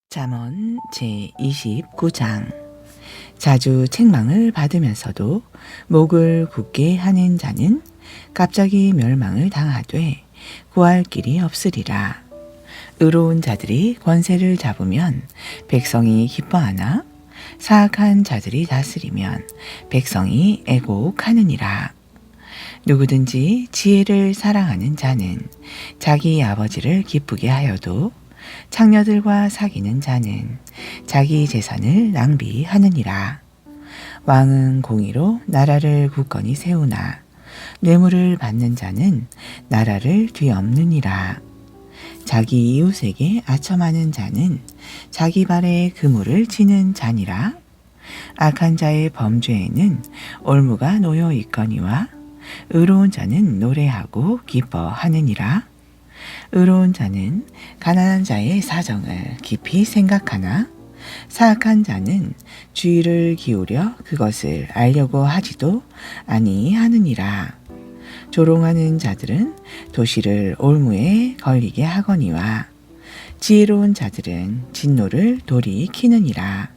잠언 제29장. 자주 책망을 받으면서도 목을 굳게 하는 자는 갑자기 멸망을 당하되 구할 길이 없으리라. 의로운 자들이 권세를 잡으면 백성이 기뻐하나 사악한 자들이 다스리면 백성이 애곡하느니라. 누구든지 지혜를 사랑하는 자는 자기 아버지를 기쁘게 하여도 창녀들과 사귀는 자는 자기 재산을 낭비하느니라. 왕은 공의로 나라를 굳건히 세우나 뇌물을 받는 자는 나라를 뒤엎느니라. 자기 이웃에게 아첨하는 자는 자기 발에 그물을 치는 자니라. 악한 자의 범죄에는 올무가 놓여 있거니와 의로운 자는 노래하고 기뻐하느니라. 의로운 자는 가난한 자의 사정을 깊이 생각하나 사악한 자는 주의를 기울여 그것을 알려고 하지도 아니하느니라. 조롱하는 자들은 도시를 올무에 걸리게 하거니와 지혜로운 자들은 진노를 돌이키느니라.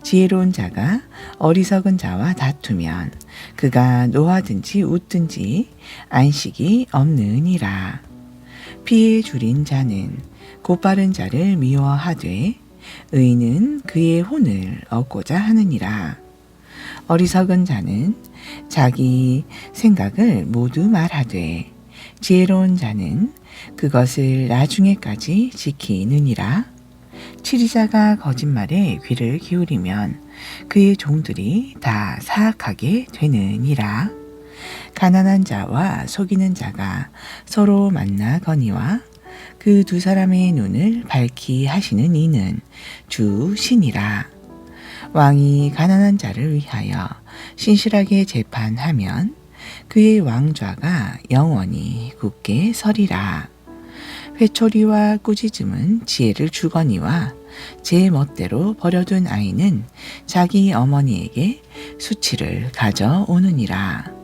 지혜로운 자가 어리석은 자와 다투면 그가 노하든지 웃든지 안식이 없느니라. 피에 줄인 자는 곧바른 자를 미워하되 의인은 그의 혼을 얻고자 하느니라. 어리석은 자는 자기 생각을 모두 말하되 지혜로운 자는 그것을 나중에까지 지키느니라. 치리자가 거짓말에 귀를 기울이면 그의 종들이 다 사악하게 되느니라. 가난한 자와 속이는 자가 서로 만나거니와 그 두 사람의 눈을 밝히 하시는 이는 주신이라. 왕이 가난한 자를 위하여 신실하게 재판하면 그의 왕좌가 영원히 굳게 서리라. 회초리와 꾸짖음은 지혜를 주거니와 제 멋대로 버려둔 아이는 자기 어머니에게 수치를 가져오느니라.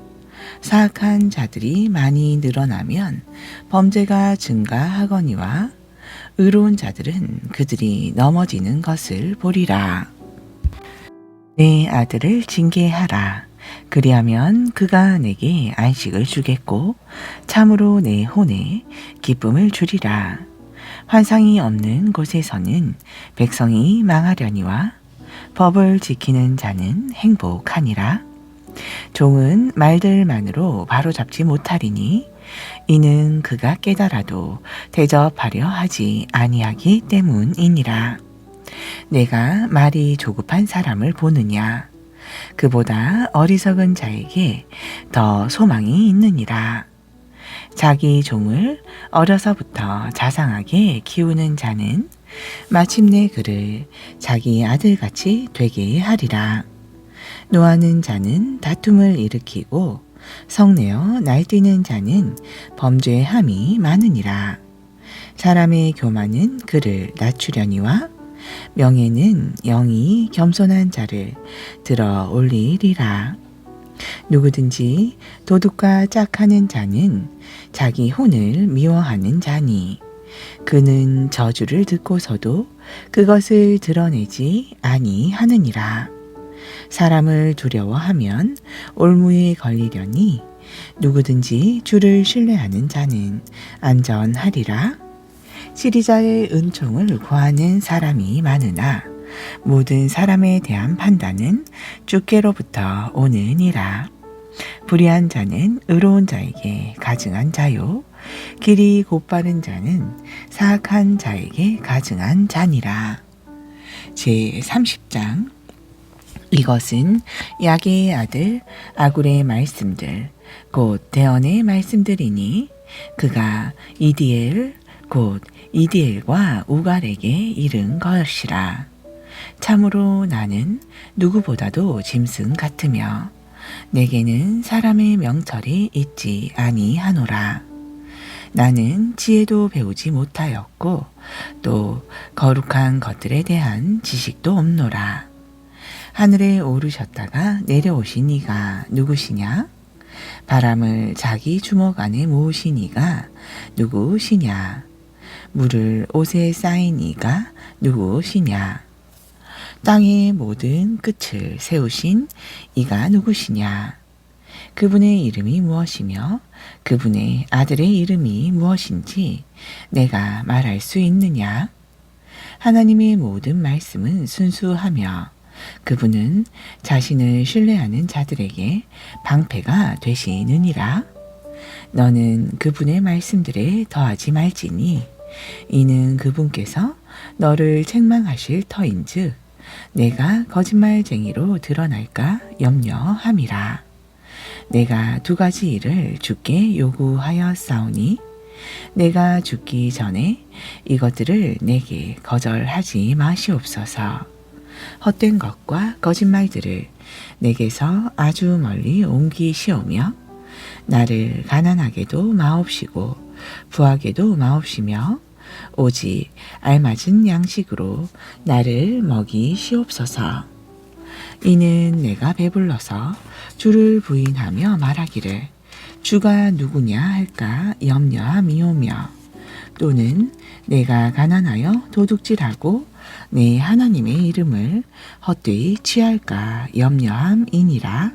사악한 자들이 많이 늘어나면 범죄가 증가하거니와 의로운 자들은 그들이 넘어지는 것을 보리라. 내 아들을 징계하라. 그리하면 그가 내게 안식을 주겠고 참으로 내 혼에 기쁨을 주리라. 환상이 없는 곳에서는 백성이 망하려니와 법을 지키는 자는 행복하니라. 종은 말들만으로 바로잡지 못하리니 이는 그가 깨달아도 대접하려 하지 아니하기 때문이니라. 내가 말이 조급한 사람을 보느냐? 그보다 어리석은 자에게 더 소망이 있느니라. 자기 종을 어려서부터 자상하게 키우는 자는 마침내 그를 자기 아들같이 되게 하리라. 노하는 자는 다툼을 일으키고 성내어 날뛰는 자는 범죄함이 많으니라. 사람의 교만은 그를 낮추려니와 명예는 영이 겸손한 자를 들어 올리리라. 누구든지 도둑과 짝하는 자는 자기 혼을 미워하는 자니 그는 저주를 듣고서도 그것을 드러내지 아니하느니라. 사람을 두려워하면 올무에 걸리려니 누구든지 주를 신뢰하는 자는 안전하리라. 치리자의 은총을 구하는 사람이 많으나 모든 사람에 대한 판단은 주께로부터 오느니라. 불의한 자는 의로운 자에게 가증한 자요 길이 곧바른 자는 사악한 자에게 가증한 자니라. 제30장. 이것은 야게의 아들 아굴의 말씀들 곧 대언의 말씀들이니 그가 이디엘 곧 이디엘과 우갈에게 이른 것이라. 참으로 나는 누구보다도 짐승 같으며 내게는 사람의 명철이 있지 아니하노라. 나는 지혜도 배우지 못하였고 또 거룩한 것들에 대한 지식도 없노라. 하늘에 오르셨다가 내려오신 이가 누구시냐? 바람을 자기 주먹 안에 모으신 이가 누구시냐? 물을 옷에 쌓인 이가 누구시냐? 땅의 모든 끝을 세우신 이가 누구시냐? 그분의 이름이 무엇이며 그분의 아들의 이름이 무엇인지 내가 말할 수 있느냐? 하나님의 모든 말씀은 순수하며 그분은 자신을 신뢰하는 자들에게 방패가 되시느니라. 너는 그분의 말씀들에 더하지 말지니 이는 그분께서 너를 책망하실 터인즉 내가 거짓말쟁이로 드러날까 염려함이라. 내가 두 가지 일을 주께 요구하였사오니 내가 죽기 전에 이것들을 내게 거절하지 마시옵소서. 헛된 것과 거짓말들을 내게서 아주 멀리 옮기시오며 나를 가난하게도 마옵시고 부하게도 마옵시며 오직 알맞은 양식으로 나를 먹이시옵소서. 이는 내가 배불러서 주를 부인하며 말하기를 주가 누구냐 할까 염려함이오며 또는 내가 가난하여 도둑질하고 내 하나님의 이름을 헛되이 취할까 염려함이니라.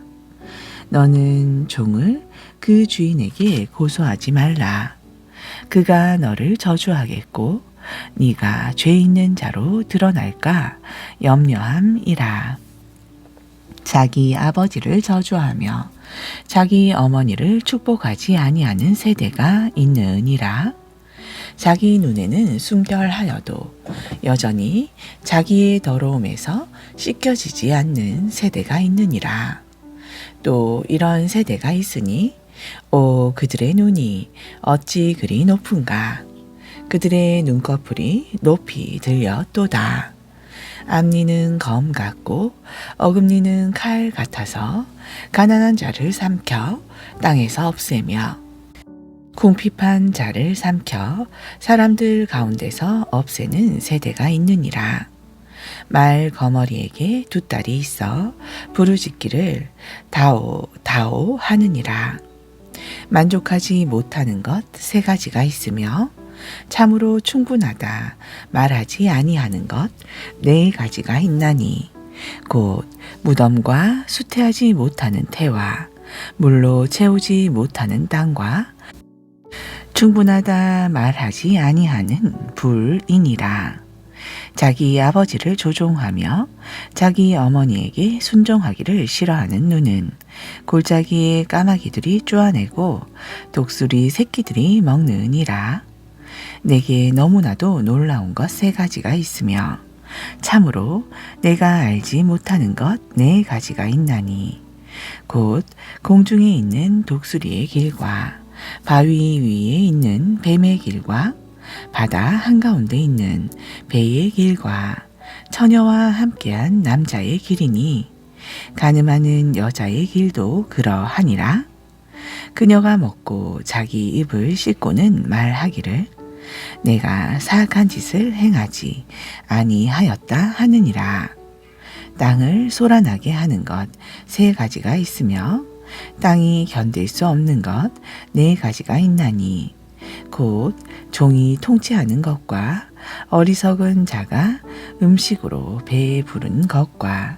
너는 종을 그 주인에게 고소하지 말라. 그가 너를 저주하겠고 네가 죄 있는 자로 드러날까 염려함이라. 자기 아버지를 저주하며 자기 어머니를 축복하지 아니하는 세대가 있느니라. 자기 눈에는 순결하여도 여전히 자기의 더러움에서 씻겨지지 않는 세대가 있느니라. 또 이런 세대가 있으니 오 그들의 눈이 어찌 그리 높은가. 그들의 눈꺼풀이 높이 들렸도다. 앞니는 검 같고 어금니는 칼 같아서 가난한 자를 삼켜 땅에서 없애며 궁핍한 자를 삼켜 사람들 가운데서 없애는 세대가 있느니라. 말 거머리에게 두 딸이 있어 부르짖기를 다오 다오 하느니라. 만족하지 못하는 것 세 가지가 있으며 참으로 충분하다 말하지 아니하는 것 네 가지가 있나니 곧 무덤과 수태하지 못하는 태와 물로 채우지 못하는 땅과 충분하다 말하지 아니하는 불이니라. 자기 아버지를 조종하며 자기 어머니에게 순종하기를 싫어하는 눈은 골짜기에 까마귀들이 쪼아내고 독수리 새끼들이 먹느니라. 내게 너무나도 놀라운 것 세 가지가 있으며 참으로 내가 알지 못하는 것 네 가지가 있나니 곧 공중에 있는 독수리의 길과 바위 위에 있는 뱀의 길과 바다 한가운데 있는 배의 길과 처녀와 함께한 남자의 길이니 가늠하는 여자의 길도 그러하니라. 그녀가 먹고 자기 입을 씻고는 말하기를 내가 사악한 짓을 행하지 아니하였다 하느니라. 땅을 솟아나게 하는 것 세 가지가 있으며 땅이 견딜 수 없는 것 네 가지가 있나니 곧 종이 통치하는 것과 어리석은 자가 음식으로 배에 부른 것과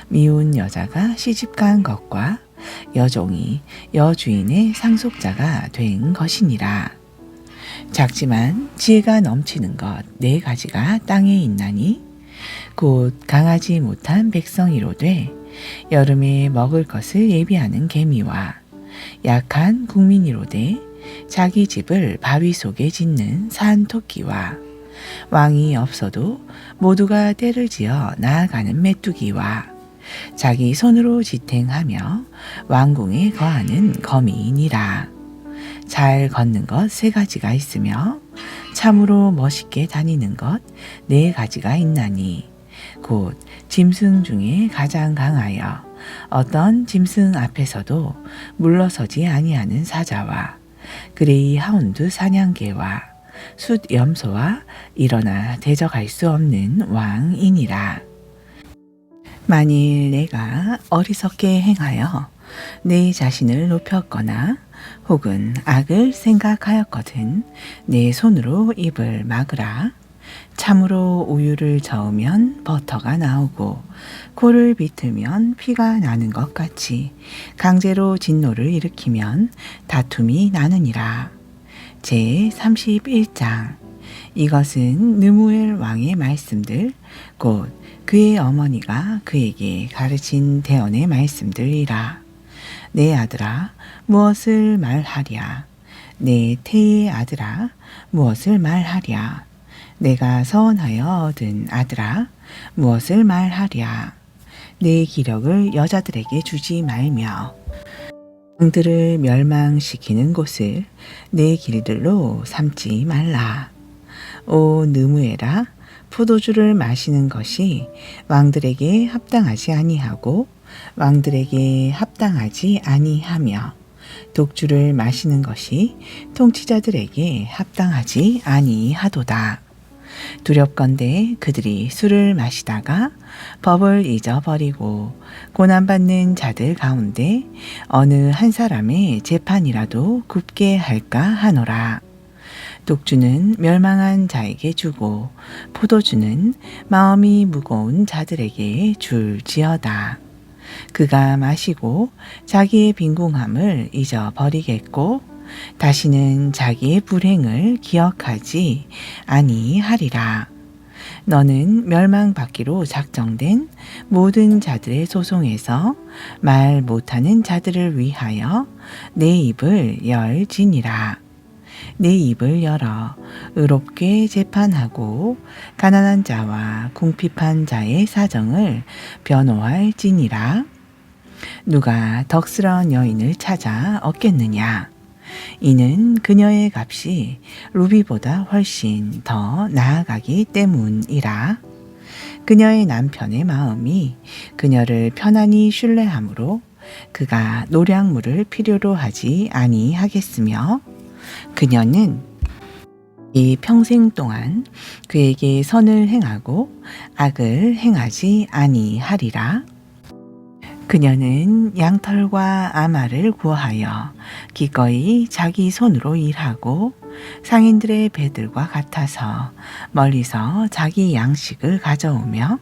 미운 여자가 시집간 것과 여종이 여주인의 상속자가 된 것이니라. 작지만 지혜가 넘치는 것 네 가지가 땅에 있나니 곧 강하지 못한 백성이로되 여름에 먹을 것을 예비하는 개미와 약한 국민이로되 자기 집을 바위 속에 짓는 산토끼와 왕이 없어도 모두가 때를 지어 나아가는 메뚜기와 자기 손으로 지탱하며 왕궁에 거하는 거미이니라. 잘 걷는 것 세 가지가 있으며 참으로 멋있게 다니는 것 네 가지가 있나니 곧 짐승 중에 가장 강하여 어떤 짐승 앞에서도 물러서지 아니하는 사자와 그레이 하운드 사냥개와 숫 염소와 일어나 대적할 수 없는 왕이니라. 만일 내가 어리석게 행하여 내 자신을 높였거나 혹은 악을 생각하였거든 내 손으로 입을 막으라. 참으로 우유를 저으면 버터가 나오고 코를 비틀면 피가 나는 것 같이 강제로 진노를 일으키면 다툼이 나느니라. 제 31장. 이것은 느무엘 왕의 말씀들 곧 그의 어머니가 그에게 가르친 대언의 말씀들이라. 내 아들아 무엇을 말하랴. 내 태의 아들아 무엇을 말하랴. 내가 서원하여 얻은 아들아 무엇을 말하랴. 내 기력을 여자들에게 주지 말며 왕들을 멸망시키는 곳을 내 길들로 삼지 말라. 오 느무엘아 포도주를 마시는 것이 왕들에게 합당하지 아니하고 왕들에게 합당하지 아니하며 독주를 마시는 것이 통치자들에게 합당하지 아니하도다. 두렵건대 그들이 술을 마시다가 법을 잊어버리고 고난받는 자들 가운데 어느 한 사람의 재판이라도 굽게 할까 하노라. 독주는 멸망한 자에게 주고 포도주는 마음이 무거운 자들에게 줄지어다. 그가 마시고 자기의 빈궁함을 잊어버리겠고 다시는 자기의 불행을 기억하지 아니하리라. 너는 멸망받기로 작정된 모든 자들의 소송에서 말 못하는 자들을 위하여 내 입을 열지니라. 내 입을 열어 의롭게 재판하고 가난한 자와 궁핍한 자의 사정을 변호할지니라. 누가 덕스러운 여인을 찾아 얻겠느냐. 이는 그녀의 값이 루비보다 훨씬 더 나아가기 때문이라. 그녀의 남편의 마음이 그녀를 편안히 신뢰하므로 그가 노량물을 필요로 하지 아니하겠으며 그녀는 이 평생 동안 그에게 선을 행하고 악을 행하지 아니하리라. 그녀는 양털과 아마를 구하여 기꺼이 자기 손으로 일하고 상인들의 배들과 같아서 멀리서 자기 양식을 가져오며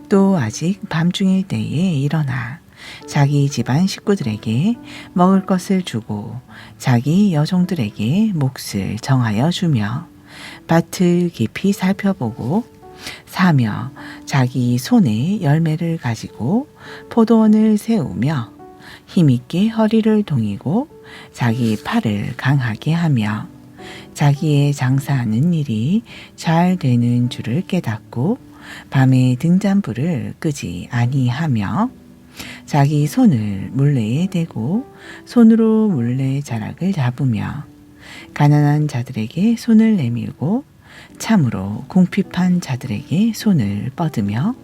또 아직 밤중일 때에 일어나 자기 집안 식구들에게 먹을 것을 주고 자기 여종들에게 몫을 정하여 주며 밭을 깊이 살펴보고 사며 자기 손에 열매를 가지고 포도원을 세우며 힘있게 허리를 동이고 자기 팔을 강하게 하며 자기의 장사하는 일이 잘 되는 줄을 깨닫고 밤에 등잔불을 끄지 아니하며 자기 손을 물레에 대고 손으로 물레 자락을 잡으며 가난한 자들에게 손을 내밀고 참으로 궁핍한 자들에게 손을 뻗으며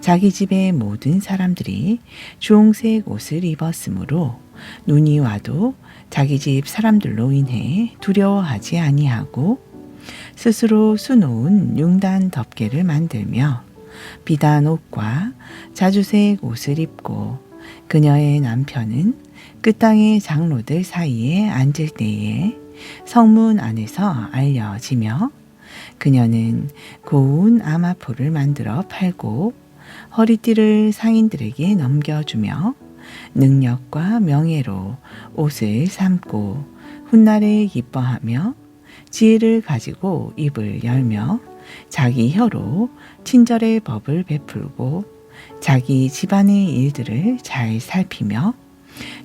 자기 집의 모든 사람들이 주홍색 옷을 입었으므로 눈이 와도 자기 집 사람들로 인해 두려워하지 아니하고 스스로 수놓은 융단 덮개를 만들며 비단 옷과 자주색 옷을 입고 그녀의 남편은 끝땅의 장로들 사이에 앉을 때에 성문 안에서 알려지며 그녀는 고운 아마포를 만들어 팔고 허리띠를 상인들에게 넘겨주며 능력과 명예로 옷을 삼고 훗날에 기뻐하며 지혜를 가지고 입을 열며 자기 혀로 친절의 법을 베풀고 자기 집안의 일들을 잘 살피며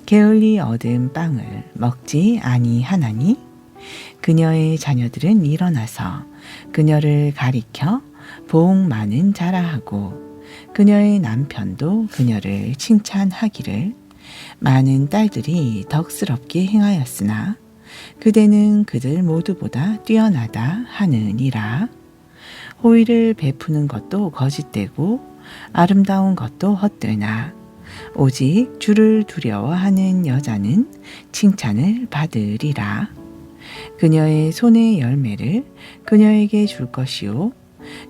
게을리 얻은 빵을 먹지 아니하나니 그녀의 자녀들은 일어나서 그녀를 가리켜 복 많은 자라하고 그녀의 남편도 그녀를 칭찬하기를 많은 딸들이 덕스럽게 행하였으나 그대는 그들 모두보다 뛰어나다 하느니라. 호의를 베푸는 것도 거짓되고 아름다운 것도 헛되나 오직 주를 두려워하는 여자는 칭찬을 받으리라. 그녀의 손의 열매를 그녀에게 줄 것이요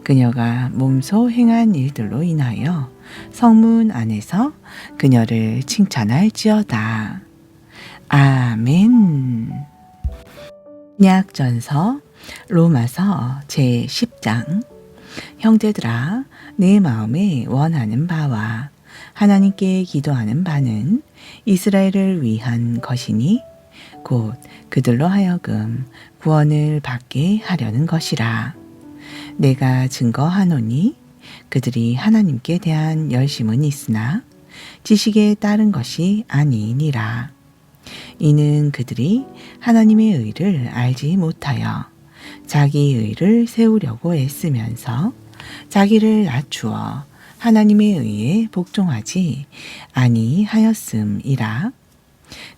그녀가 몸소 행한 일들로 인하여 성문 안에서 그녀를 칭찬할지어다. 아멘. 약전서 로마서 제10장. 형제들아, 내 마음에 원하는 바와 하나님께 기도하는 바는 이스라엘을 위한 것이니 곧 그들로 하여금 구원을 받게 하려는 것이라. 내가 증거하노니 그들이 하나님께 대한 열심은 있으나 지식에 따른 것이 아니니라. 이는 그들이 하나님의 의를 알지 못하여 자기 의를 세우려고 애쓰면서 자기를 낮추어 하나님의 의에 복종하지 아니하였음이라.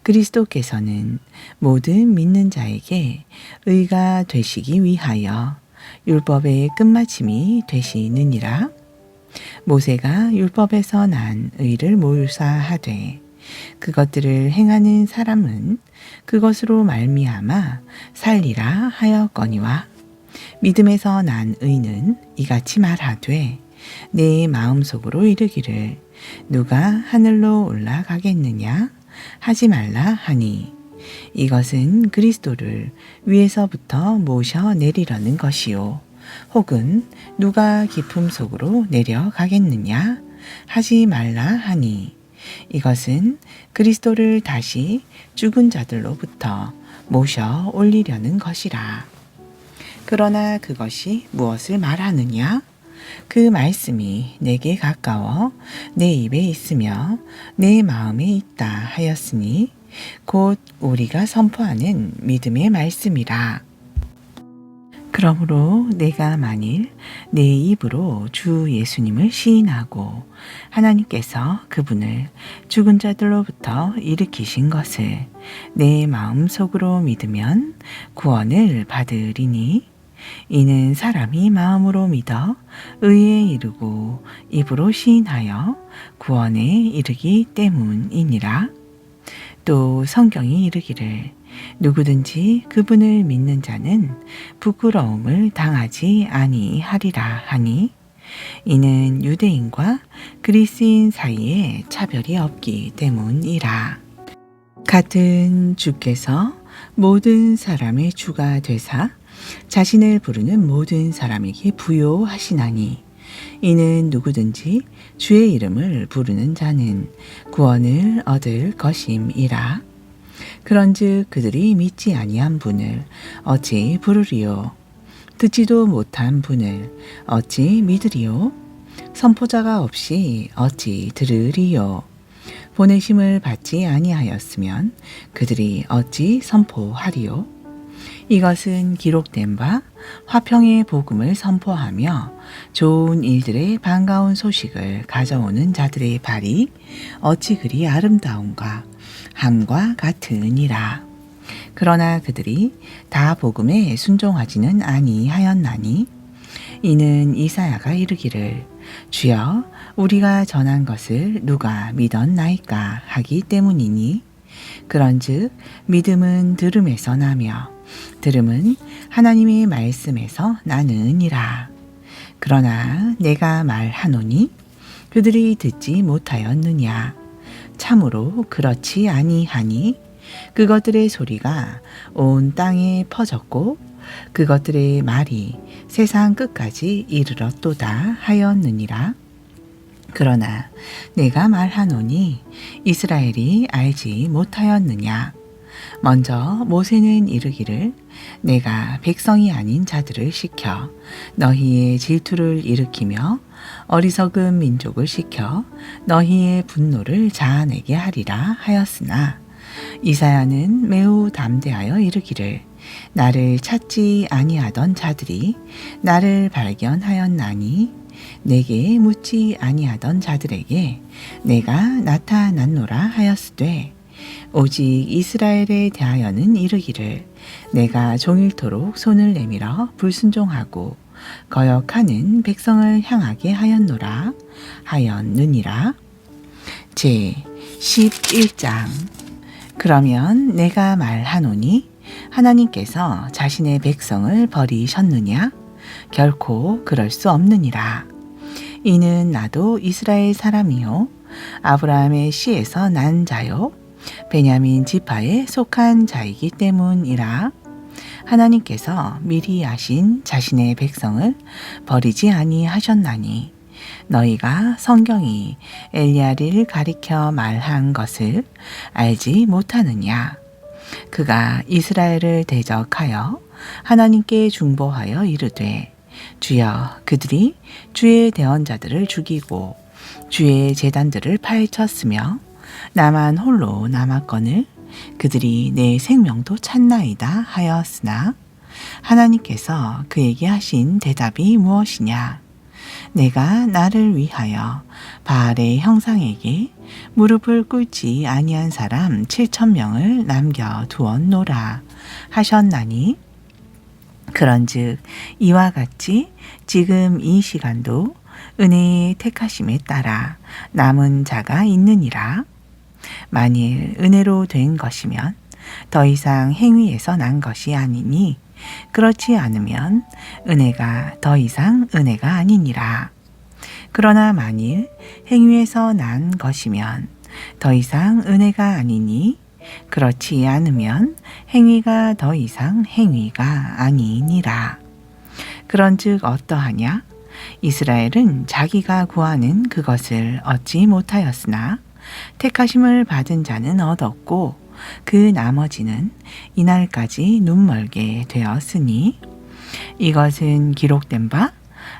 그리스도께서는 모든 믿는 자에게 의가 되시기 위하여 율법의 끝마침이 되시느니라. 모세가 율법에서 난 의를 몰사하되 그것들을 행하는 사람은 그것으로 말미암아 살리라 하였거니와 믿음에서 난 의는 이같이 말하되 내 마음속으로 이르기를 누가 하늘로 올라가겠느냐 하지 말라 하니 이것은 그리스도를 위에서부터 모셔 내리려는 것이요 혹은 누가 깊음 속으로 내려가겠느냐 하지 말라 하니 이것은 그리스도를 다시 죽은 자들로부터 모셔 올리려는 것이라. 그러나 그것이 무엇을 말하느냐? 그 말씀이 내게 가까워 내 입에 있으며 내 마음에 있다 하였으니 곧 우리가 선포하는 믿음의 말씀이라. 그러므로 내가 만일 내 입으로 주 예수님을 시인하고 하나님께서 그분을 죽은 자들로부터 일으키신 것을 내 마음속으로 믿으면 구원을 받으리니 이는 사람이 마음으로 믿어 의에 이르고 입으로 시인하여 구원에 이르기 때문이니라. 또 성경이 이르기를 누구든지 그분을 믿는 자는 부끄러움을 당하지 아니하리라 하니 이는 유대인과 그리스인 사이에 차별이 없기 때문이라. 같은 주께서 모든 사람의 주가 되사 자신을 부르는 모든 사람에게 부요하시나니 이는 누구든지 주의 이름을 부르는 자는 구원을 얻을 것임이라. 그런즉 그들이 믿지 아니한 분을 어찌 부르리요? 듣지도 못한 분을 어찌 믿으리요? 선포자가 없이 어찌 들으리요? 보내심을 받지 아니하였으면 그들이 어찌 선포하리요? 이것은 기록된 바 화평의 복음을 선포하며 좋은 일들의 반가운 소식을 가져오는 자들의 발이 어찌 그리 아름다운가 함과 같으니라. 그러나 그들이 다 복음에 순종하지는 아니하였나니 이는 이사야가 이르기를 주여 우리가 전한 것을 누가 믿었나이까 하기 때문이니 그런즉 믿음은 들음에서 나며 들음은 하나님의 말씀에서 나느니라. 그러나 내가 말하노니 그들이 듣지 못하였느냐? 참으로 그렇지 아니하니 그것들의 소리가 온 땅에 퍼졌고 그것들의 말이 세상 끝까지 이르렀도다 하였느니라. 그러나 내가 말하노니 이스라엘이 알지 못하였느냐? 먼저 모세는 이르기를 내가 백성이 아닌 자들을 시켜 너희의 질투를 일으키며 어리석은 민족을 시켜 너희의 분노를 자아내게 하리라 하였으나 이사야는 매우 담대하여 이르기를 나를 찾지 아니하던 자들이 나를 발견하였나니 내게 묻지 아니하던 자들에게 내가 나타났노라 하였으되 오직 이스라엘에 대하여는 이르기를 내가 종일토록 손을 내밀어 불순종하고 거역하는 백성을 향하게 하였노라 하였느니라. 제 11장. 그러면 내가 말하노니 하나님께서 자신의 백성을 버리셨느냐? 결코 그럴 수 없느니라. 이는 나도 이스라엘 사람이요 아브라함의 씨에서 난 자요 베냐민 지파에 속한 자이기 때문이라. 하나님께서 미리 아신 자신의 백성을 버리지 아니하셨나니 너희가 성경이 엘리야를 가리켜 말한 것을 알지 못하느냐. 그가 이스라엘을 대적하여 하나님께 중보하여 이르되 주여, 그들이 주의 대언자들을 죽이고 주의 제단들을 파헤쳤으며 나만 홀로 남았거늘 그들이 내 생명도 찾나이다 하였으나 하나님께서 그에게 하신 대답이 무엇이냐. 내가 나를 위하여 바알의 형상에게 무릎을 꿇지 아니한 사람 7,000명을 남겨 두었노라 하셨나니 그런즉 이와 같이 지금 이 시간도 은혜의 택하심에 따라 남은 자가 있느니라. 만일 은혜로 된 것이면 더 이상 행위에서 난 것이 아니니 그렇지 않으면 은혜가 더 이상 은혜가 아니니라. 그러나 만일 행위에서 난 것이면 더 이상 은혜가 아니니 그렇지 않으면 행위가 더 이상 행위가 아니니라. 그런즉 어떠하냐? 이스라엘은 자기가 구하는 그것을 얻지 못하였으나 택하심을 받은 자는 얻었고 그 나머지는 이날까지 눈멀게 되었으니 이것은 기록된 바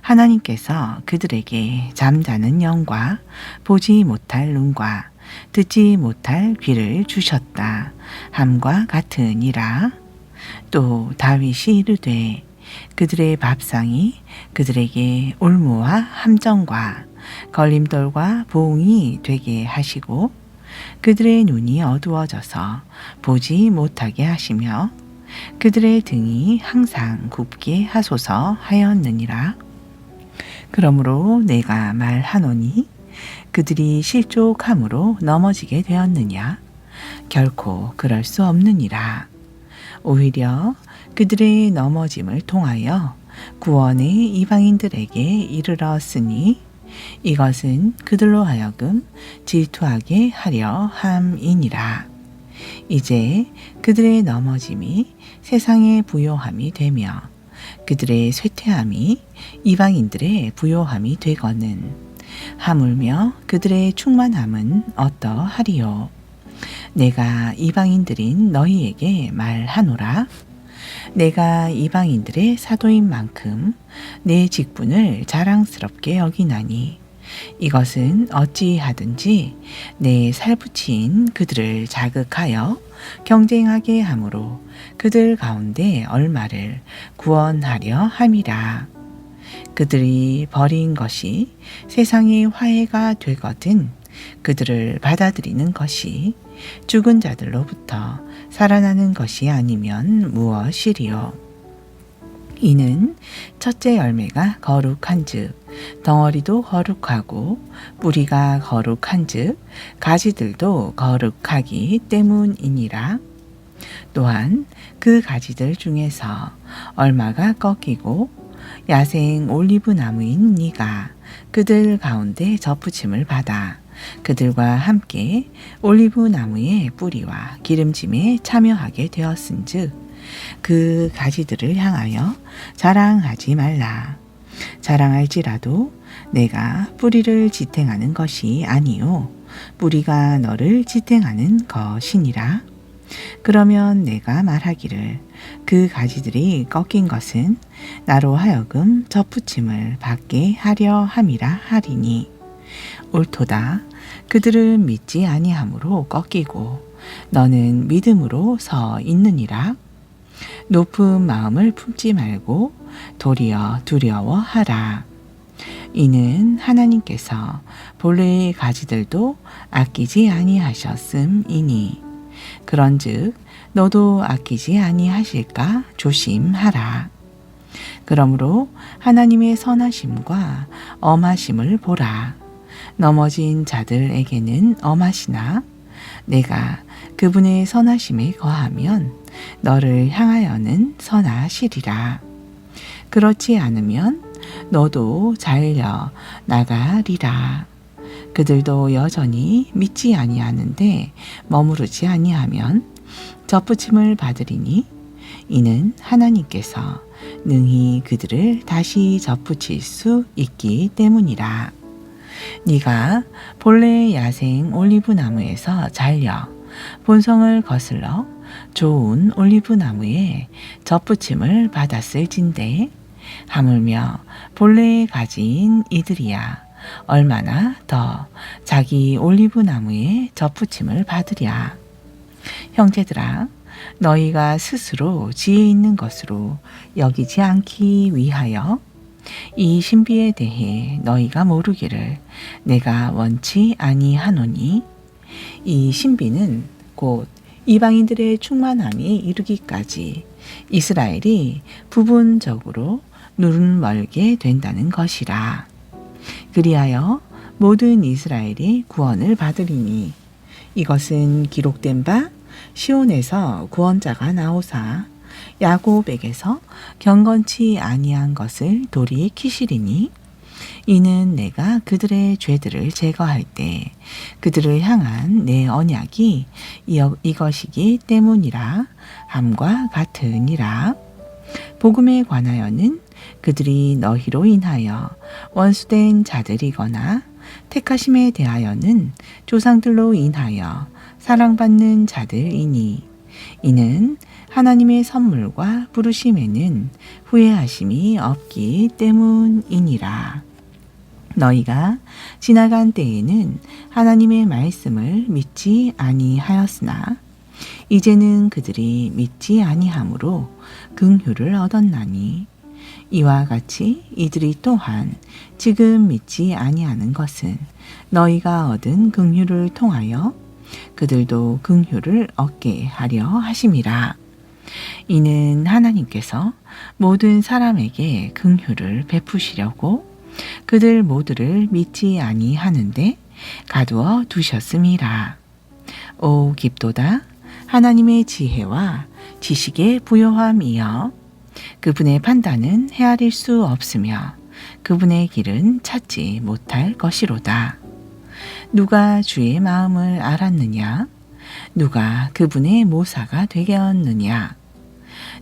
하나님께서 그들에게 잠자는 영과 보지 못할 눈과 듣지 못할 귀를 주셨다 함과 같으니라. 또 다윗이 이르되 그들의 밥상이 그들에게 올무와 함정과 걸림돌과 보응이 되게 하시고 그들의 눈이 어두워져서 보지 못하게 하시며 그들의 등이 항상 굽게 하소서 하였느니라. 그러므로 내가 말하노니 그들이 실족함으로 넘어지게 되었느냐? 결코 그럴 수 없느니라. 오히려 그들의 넘어짐을 통하여 구원의 이방인들에게 이르렀으니 이것은 그들로 하여금 질투하게 하려 함이니라. 이제 그들의 넘어짐이 세상의 부요함이 되며 그들의 쇠퇴함이 이방인들의 부요함이 되거늘 하물며 그들의 충만함은 어떠하리요. 내가 이방인들인 너희에게 말하노라. 내가 이방인들의 사도인 만큼 내 직분을 자랑스럽게 여기나니 이것은 어찌하든지 내 살붙이인 그들을 자극하여 경쟁하게 함으로 그들 가운데 얼마를 구원하려 함이라. 그들이 버린 것이 세상의 화해가 되거든 그들을 받아들이는 것이 죽은 자들로부터 살아나는 것이 아니면 무엇이리요. 이는 첫째 열매가 거룩한즉 덩어리도 거룩하고 뿌리가 거룩한즉 가지들도 거룩하기 때문이니라. 또한 그 가지들 중에서 얼마가 꺾이고 야생 올리브 나무인 네가 그들 가운데 접붙임을 받아 그들과 함께 올리브 나무의 뿌리와 기름짐에 참여하게 되었은즉 그 가지들을 향하여 자랑하지 말라. 자랑할지라도 내가 뿌리를 지탱하는 것이 아니요 뿌리가 너를 지탱하는 것이니라. 그러면 내가 말하기를 그 가지들이 꺾인 것은 나로 하여금 접붙임을 받게 하려 함이라 하리니 옳도다. 그들은 믿지 아니함으로 꺾이고 너는 믿음으로 서 있느니라. 높은 마음을 품지 말고 도리어 두려워하라. 이는 하나님께서 본래의 가지들도 아끼지 아니하셨음이니 그런즉 너도 아끼지 아니하실까 조심하라. 그러므로 하나님의 선하심과 엄하심을 보라. 넘어진 자들에게는 엄하시나 내가 그분의 선하심에 거하면 너를 향하여는 선하시리라. 그렇지 않으면 너도 잘려 나가리라. 그들도 여전히 믿지 아니하는데 머무르지 아니하면 접붙임을 받으리니 이는 하나님께서 능히 그들을 다시 접붙일 수 있기 때문이라. 네가 본래 야생 올리브 나무에서 잘려 본성을 거슬러 좋은 올리브 나무에 접붙임을 받았을진데 하물며 본래 가지인 이들이야 얼마나 더 자기 올리브 나무에 접붙임을 받으랴. 형제들아, 너희가 스스로 지혜 있는 것으로 여기지 않기 위하여 이 신비에 대해 너희가 모르기를 내가 원치 아니하노니, 이 신비는 곧 이방인들의 충만함이 이르기까지 이스라엘이 부분적으로 눈 멀게 된다는 것이라. 그리하여 모든 이스라엘이 구원을 받으리니 이것은 기록된 바 시온에서 구원자가 나오사 야곱에게서 경건치 아니한 것을 돌이키시리니 이는 내가 그들의 죄들을 제거할 때 그들을 향한 내 언약이 이것이기 때문이라 함과 같으니라. 복음에 관하여는 그들이 너희로 인하여 원수된 자들이거나 택하심에 대하여는 조상들로 인하여 사랑받는 자들이니 이는 하나님의 선물과 부르심에는 후회하심이 없기 때문이니라. 너희가 지나간 때에는 하나님의 말씀을 믿지 아니하였으나 이제는 그들이 믿지 아니함으로 긍휼을 얻었나니 이와 같이 이들이 또한 지금 믿지 아니하는 것은 너희가 얻은 긍휼을 통하여 그들도 긍휼을 얻게 하려 하심이라. 이는 하나님께서 모든 사람에게 긍휼을 베푸시려고 그들 모두를 믿지 아니하는데 가두어 두셨음이라. 오 깊도다 하나님의 지혜와 지식의 부요함이여, 그분의 판단은 헤아릴 수 없으며 그분의 길은 찾지 못할 것이로다. 누가 주의 마음을 알았느냐? 누가 그분의 모사가 되겠느냐?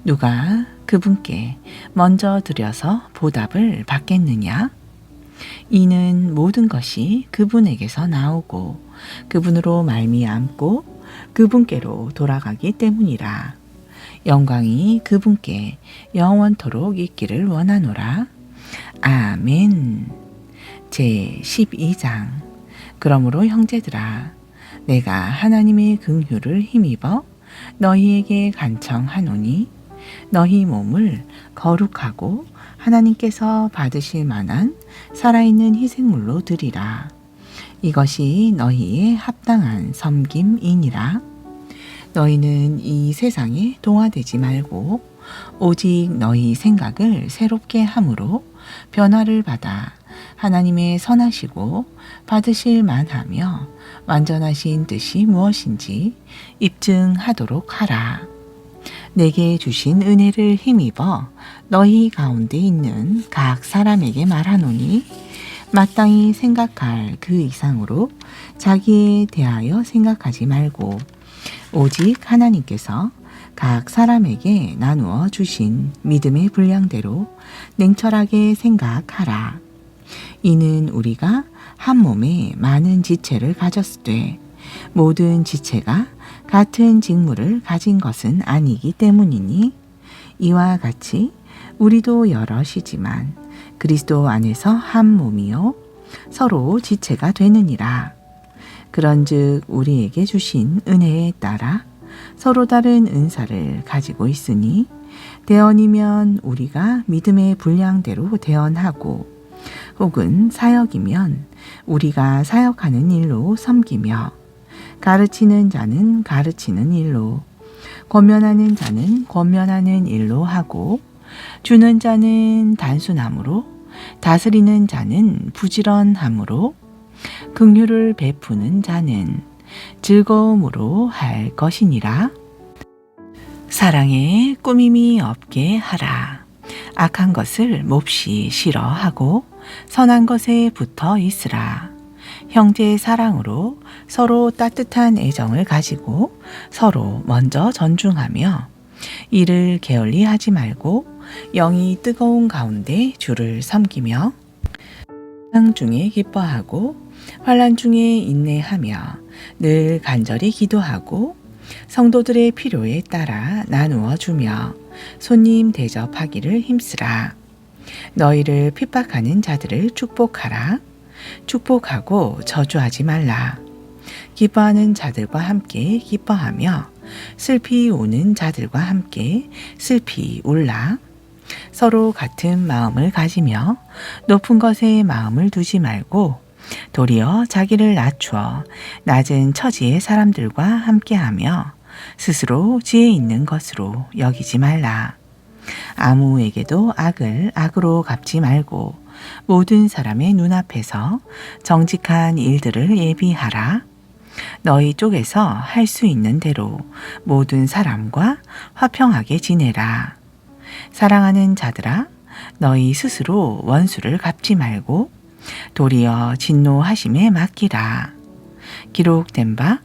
누가 그분께 먼저 드려서 보답을 받겠느냐? 이는 모든 것이 그분에게서 나오고 그분으로 말미암고 그분께로 돌아가기 때문이라. 영광이 그분께 영원토록 있기를 원하노라. 아멘. 제12장. 그러므로 형제들아, 내가 하나님의 긍휼을 힘입어 너희에게 간청하노니 너희 몸을 거룩하고 하나님께서 받으실 만한 살아있는 희생물로 드리라. 이것이 너희의 합당한 섬김이니라. 너희는 이 세상에 동화되지 말고 오직 너희 생각을 새롭게 함으로 변화를 받아 하나님의 선하시고 받으실 만하며 완전하신 뜻이 무엇인지 입증하도록 하라. 내게 주신 은혜를 힘입어 너희 가운데 있는 각 사람에게 말하노니 마땅히 생각할 그 이상으로 자기에 대하여 생각하지 말고 오직 하나님께서 각 사람에게 나누어 주신 믿음의 분량대로 냉철하게 생각하라. 이는 우리가 한 몸에 많은 지체를 가졌으되 모든 지체가 같은 직무를 가진 것은 아니기 때문이니 이와 같이 우리도 여럿이지만 그리스도 안에서 한 몸이요 서로 지체가 되느니라. 그런즉 우리에게 주신 은혜에 따라 서로 다른 은사를 가지고 있으니 대언이면 우리가 믿음의 분량대로 대언하고 혹은 사역이면 우리가 사역하는 일로 섬기며 가르치는 자는 가르치는 일로 권면하는 자는 권면하는 일로 하고 주는 자는 단순함으로 다스리는 자는 부지런함으로 긍휼을 베푸는 자는 즐거움으로 할 것이니라. 사랑에 꾸밈이 없게 하라. 악한 것을 몹시 싫어하고 선한 것에 붙어 있으라. 형제 사랑으로 서로 따뜻한 애정을 가지고 서로 먼저 존중하며 이를 게을리 하지 말고 영이 뜨거운 가운데 주를 섬기며 환난 중에 기뻐하고 환난 중에 인내하며 늘 간절히 기도하고 성도들의 필요에 따라 나누어 주며 손님 대접하기를 힘쓰라. 너희를 핍박하는 자들을 축복하라. 축복하고 저주하지 말라. 기뻐하는 자들과 함께 기뻐하며 슬피 우는 자들과 함께 슬피 울라. 서로 같은 마음을 가지며 높은 것에 마음을 두지 말고 도리어 자기를 낮추어 낮은 처지의 사람들과 함께하며 스스로 지혜 있는 것으로 여기지 말라. 아무에게도 악을 악으로 갚지 말고 모든 사람의 눈앞에서 정직한 일들을 예비하라. 너희 쪽에서 할 수 있는 대로 모든 사람과 화평하게 지내라. 사랑하는 자들아, 너희 스스로 원수를 갚지 말고 도리어 진노하심에 맡기라. 기록된 바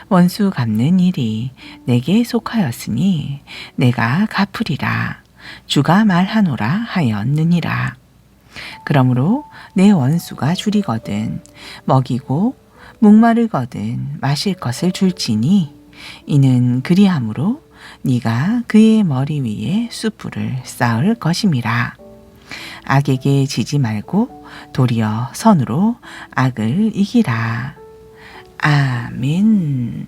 원수 갚는 일이 내게 속하였으니 내가 갚으리라. 주가 말하노라 하였느니라. 그러므로 내 원수가 줄이거든 먹이고 목마르거든 마실 것을 줄지니 이는 그리함으로 네가 그의 머리 위에 숯불을 쌓을 것임이라. 악에게 지지 말고 도리어 선으로 악을 이기라. 아멘.